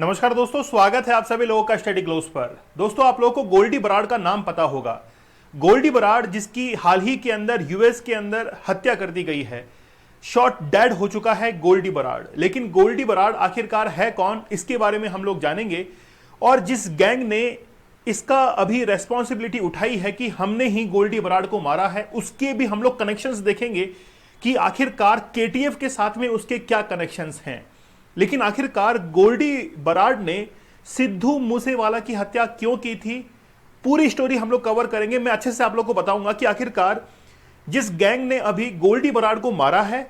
नमस्कार दोस्तों, स्वागत है आप सभी लोगों का स्टडी ग्लोस पर। दोस्तों, आप लोगों को गोल्डी बराड का नाम पता होगा। गोल्डी बराड जिसकी हाल ही के अंदर यूएस के अंदर हत्या कर दी गई है, शॉट डेड हो चुका है गोल्डी बराड। लेकिन गोल्डी बराड आखिरकार है कौन, इसके बारे में हम लोग जानेंगे। और जिस गैंग ने इसका अभी रेस्पॉन्सिबिलिटी उठाई है कि हमने ही गोल्डी बराड को मारा है, उसके भी हम लोग कनेक्शंस देखेंगे कि आखिरकार केटीएफ के साथ में उसके क्या कनेक्शंस हैं। लेकिन आखिरकार गोल्डी बराड ने सिद्धू मूसेवाला की हत्या क्यों की थी, पूरी स्टोरी हम लोग कवर करेंगे। मैं अच्छे से आप लोग को बताऊंगा कि आखिरकार जिस गैंग ने अभी गोल्डी बराड को मारा है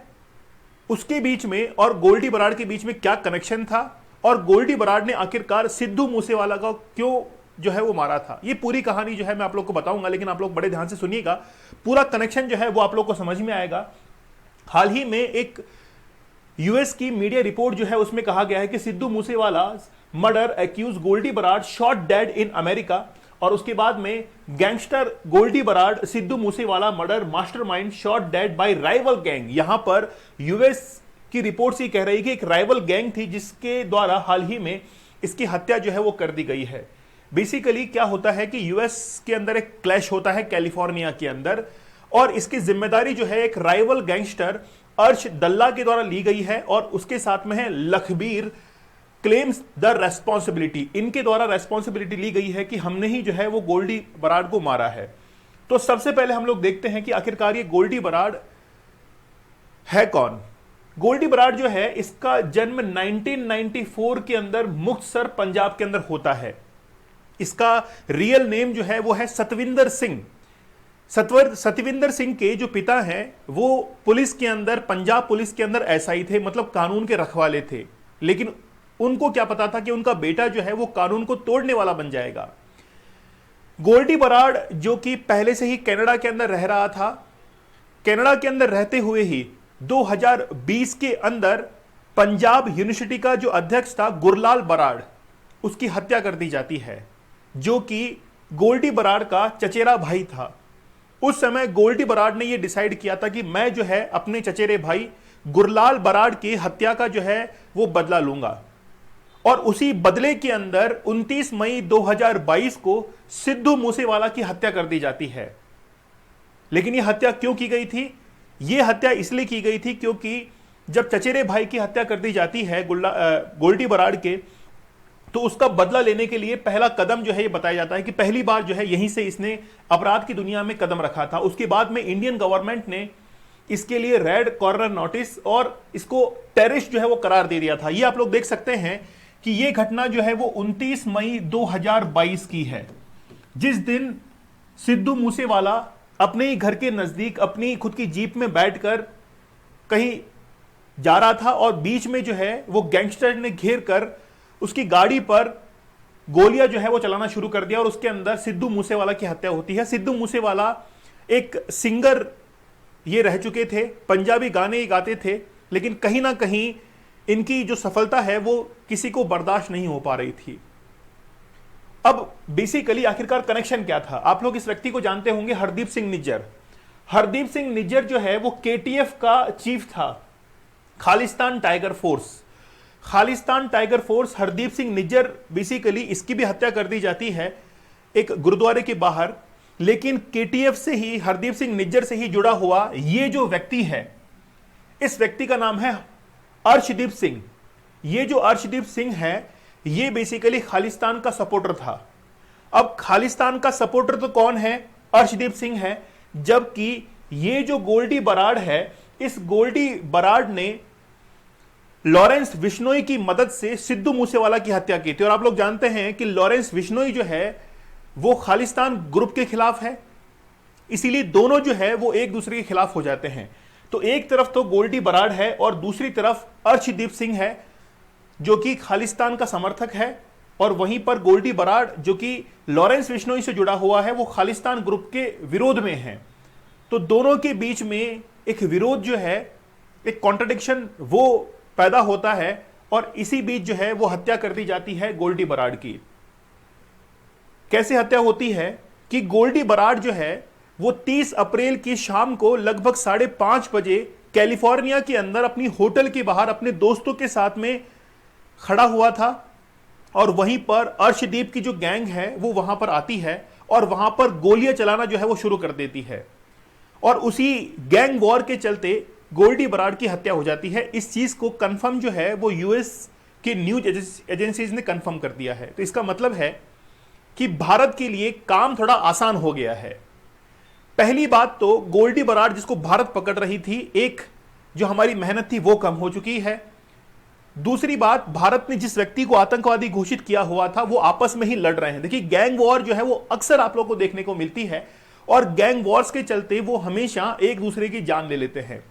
उसके बीच में और गोल्डी बराड के बीच में क्या कनेक्शन था, और गोल्डी बराड ने आखिरकार सिद्धू मूसेवाला का क्यों जो है वो मारा था। ये पूरी कहानी जो है मैं आप लोग को बताऊंगा, लेकिन आप लोग बड़े ध्यान से सुनिएगा। पूरा कनेक्शन जो है वो आप लोग को समझ में आएगा। हाल ही में एक यूएस की मीडिया रिपोर्ट जो है उसमें कहा गया है कि Sidhu Moosewala murder accused Goldy Brar shot dead in America, और उसके बाद में gangster Goldy Brar Sidhu Moosewala murder mastermind shot dead by rival gang. यहां पर यूएस की रिपोर्ट से कह रही है कि एक राइवल गैंग थी जिसके द्वारा हाल ही में इसकी हत्या जो है वो कर दी गई है। बेसिकली क्या होता है कि यूएस के अंदर एक क्लैश होता है कैलिफोर्निया के अंदर, और इसकी जिम्मेदारी जो है एक राइवल गैंगस्टर अर्श दल्ला के द्वारा ली गई है, और उसके साथ में है लखबीर क्लेम्स द रेस्पॉन्सिबिलिटी। इनके द्वारा रेस्पॉन्सिबिलिटी ली गई है कि हमने ही जो है वो गोल्डी बराड को मारा है। तो सबसे पहले हम लोग देखते हैं कि आखिरकार ये गोल्डी बराड है कौन। गोल्डी बराड जो है इसका जन्म 1994 के अंदर मुक्तसर पंजाब के अंदर होता है। इसका रियल नेम जो है वो है सतविंदर सिंह। सतविंदर सिंह के जो पिता हैं वो पुलिस के अंदर, पंजाब पुलिस के अंदर एसआई थे, मतलब कानून के रखवाले थे। लेकिन उनको क्या पता था कि उनका बेटा जो है वो कानून को तोड़ने वाला बन जाएगा। गोल्डी बराड जो कि पहले से ही कनाडा के अंदर रह रहा था, कनाडा के अंदर रहते हुए ही 2020 के अंदर पंजाब यूनिवर्सिटी का जो अध्यक्ष था गुरलाल बराड, उसकी हत्या कर दी जाती है, जो कि गोल्डी बराड का चचेरा भाई था। उस समय गोल्डी बराड ने यह डिसाइड किया था कि मैं जो है अपने चचेरे भाई गुरलाल बराड की हत्या का जो है वो बदला लूंगा। और उसी बदले के अंदर 29 मई 2022 को सिद्धू मूसेवाला की हत्या कर दी जाती है। लेकिन यह हत्या क्यों की गई थी? यह हत्या इसलिए की गई थी क्योंकि जब चचेरे भाई की हत्या कर दी जाती है गोल्डी बराड के, तो उसका बदला लेने के लिए पहला कदम जो है ये बताया जाता है कि पहली बार जो है यहीं से इसने अपराध की दुनिया में कदम रखा था। उसके बाद में इंडियन गवर्नमेंट ने इसके लिए रेड कॉर्नर नोटिस और इसको टेररिस्ट जो है वो करार दे दिया था। ये आप लोग देख सकते हैं कि ये घटना जो है वो 29 मई 2022 की है, जिस दिन सिद्धू मूसेवाला अपने ही घर के नजदीक अपनी खुद की जीप में बैठकर कहीं जा रहा था, और बीच में जो है वो गैंगस्टर ने घेर कर उसकी गाड़ी पर गोलियां जो है वो चलाना शुरू कर दिया, और उसके अंदर सिद्धू मूसेवाला की हत्या होती है। सिद्धू मूसेवाला एक सिंगर ये रह चुके थे, पंजाबी गाने ही गाते थे, लेकिन कहीं ना कहीं इनकी जो सफलता है वो किसी को बर्दाश्त नहीं हो पा रही थी। अब बेसिकली आखिरकार कनेक्शन क्या था? आप लोग इस व्यक्ति को जानते होंगे, हरदीप सिंह निज्जर। हरदीप सिंह निज्जर जो है वो केटीएफ का चीफ था, Khalistan tiger force. Khalistan tiger force, Hardeep Singh Nijjar, basically इसकी भी हत्या कर दी जाती है एक गुरुद्वारे के बाहर। लेकिन केटीएफ से ही, हरदीप सिंह निज्जर से ही जुड़ा हुआ ये जो व्यक्ति है, इस व्यक्ति का नाम है अर्शदीप सिंह। ये जो अर्शदीप सिंह है ये बेसिकली खालिस्तान का सपोर्टर था। अब खालिस्तान का सपोर्टर तो कौन है? अर्शदीप सिंह है। जबकि ये जो गोल्डी बराड है, इस गोल्डी बराड ने लॉरेंस बिश्नोई की मदद से सिद्धू मूसेवाला की हत्या की थी। और आप लोग जानते हैं कि लॉरेंस बिश्नोई जो है वो खालिस्तान ग्रुप के खिलाफ है, इसीलिए दोनों जो है वो एक दूसरे के खिलाफ हो जाते हैं। तो एक तरफ तो गोल्डी बराड है और दूसरी तरफ अर्शदीप सिंह है जो कि खालिस्तान का समर्थक है, और वहीं पर गोल्डी बराड जो कि लॉरेंस बिश्नोई से जुड़ा हुआ है वो खालिस्तान ग्रुप के विरोध में है। तो दोनों के बीच में एक विरोध जो है, एक कॉन्ट्रडिक्शन वो पैदा होता है, और इसी बीच जो है वो हत्या कर दी जाती है गोल्डी बराड की। कैसे हत्या होती है कि गोल्डी बराड जो है वो 30 अप्रैल की शाम को लगभग 5:30 बजे कैलिफोर्निया के अंदर अपनी होटल के बाहर अपने दोस्तों के साथ में खड़ा हुआ था। और वहीं पर अर्शदीप की जो गैंग है वो वहां पर आती है और वहां पर गोलियां चलाना जो है वो शुरू कर देती है, और उसी गैंग वॉर के चलते गोल्डी बराड की हत्या हो जाती है। इस चीज को कंफर्म जो है वो यूएस की न्यूज एजेंसीज ने कंफर्म कर दिया है। तो इसका मतलब है कि भारत के लिए काम थोड़ा आसान हो गया है। पहली बात तो गोल्डी बराड जिसको भारत पकड़ रही थी, एक जो हमारी मेहनत थी वो कम हो चुकी है। दूसरी बात, भारत ने जिस व्यक्ति को आतंकवादी घोषित किया हुआ था वो आपस में ही लड़ रहे हैं। देखिए, गैंग वॉर जो है वो अक्सर आप लोगों को देखने को मिलती है, और गैंग वॉर्स के चलते वो हमेशा एक दूसरे की जान ले लेते हैं।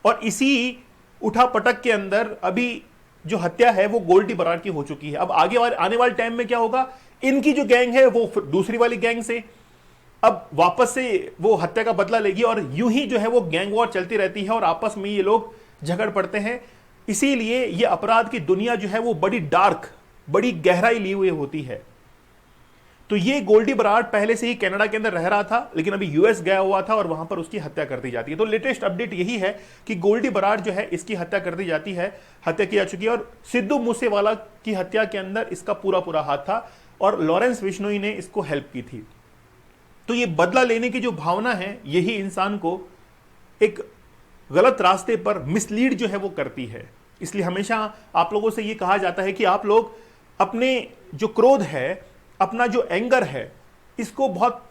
और इसी उठापटक के अंदर अभी जो हत्या है वो गोल्डी बराड की हो चुकी है। अब आगे आने वाले टाइम में क्या होगा, इनकी जो गैंग है वो दूसरी वाली गैंग से अब वापस से वो हत्या का बदला लेगी, और यूं ही जो है वो गैंग वॉर चलती रहती है और आपस में ये लोग झगड़ पड़ते हैं। इसीलिए ये अपराध की दुनिया जो है वो बड़ी डार्क, बड़ी गहराई ली हुई होती है। तो ये गोल्डी बराड पहले से ही कनाडा के अंदर रह रहा था, लेकिन अभी यूएस गया हुआ था और वहां पर उसकी हत्या कर दी जाती है। तो लेटेस्ट अपडेट यही है कि गोल्डी बराड जो है इसकी हत्या कर दी जाती है, हत्या की जा चुकी है, और सिद्धू मूसेवाला की हत्या के अंदर इसका पूरा पूरा हाथ था और लॉरेंस बिश्नोई ने इसको हेल्प की थी। तो ये बदला लेने की जो भावना है यही इंसान को एक गलत रास्ते पर मिसलीड जो है वो करती है। इसलिए हमेशा आप लोगों से ये कहा जाता है कि आप लोग अपने जो क्रोध है, अपना जो एंगर है, इसको बहुत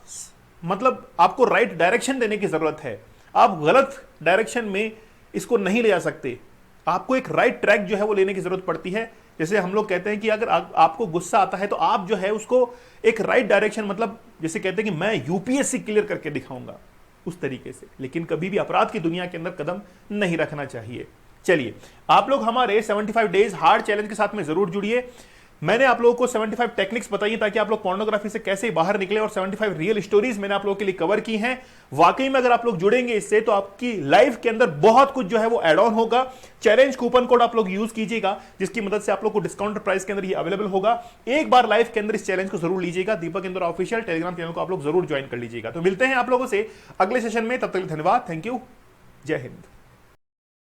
मतलब आपको राइट डायरेक्शन देने की जरूरत है। आप गलत डायरेक्शन में इसको नहीं ले जा सकते, आपको एक राइट ट्रैक जो है वो लेने की जरूरत पड़ती है। जैसे हम लोग कहते हैं कि अगर आपको गुस्सा आता है तो आप जो है उसको एक राइट डायरेक्शन, मतलब जैसे कहते हैं कि मैं यूपीएससी क्लियर करके दिखाऊंगा, उस तरीके से। लेकिन कभी भी अपराध की दुनिया के अंदर कदम नहीं रखना चाहिए। चलिए, आप लोग हमारे 75 डेज हार्ड चैलेंज के साथ में जरूर जुड़िए। मैंने आप लोगों को 75 टेक्निक्स बताई ताकि आप लोग पोर्नोग्राफी से कैसे बाहर निकले, और 75 रियल स्टोरीज मैंने आप लोगों के लिए कवर की हैं। वाकई में अगर आप लोग जुड़ेंगे इससे तो आपकी लाइफ के अंदर बहुत कुछ जो है वो एड ऑन होगा। चैलेंज कूपन कोड आप लोग यूज कीजिएगा, जिसकी मदद से आप लोग को डिस्काउंट प्राइस के अंदर ये अवेलेबल होगा। एक बार लाइफ के अंदर इस चैलेंज को जरूर लीजिएगा। दीपक इंदौर ऑफिशियल टेलीग्राम चैनल को आप लोग जरूर ज्वाइन कर लीजिएगा। तो मिलते हैं आप लोगों से अगले सेशन में, तब तक धन्यवाद, थैंक यू, जय हिंद।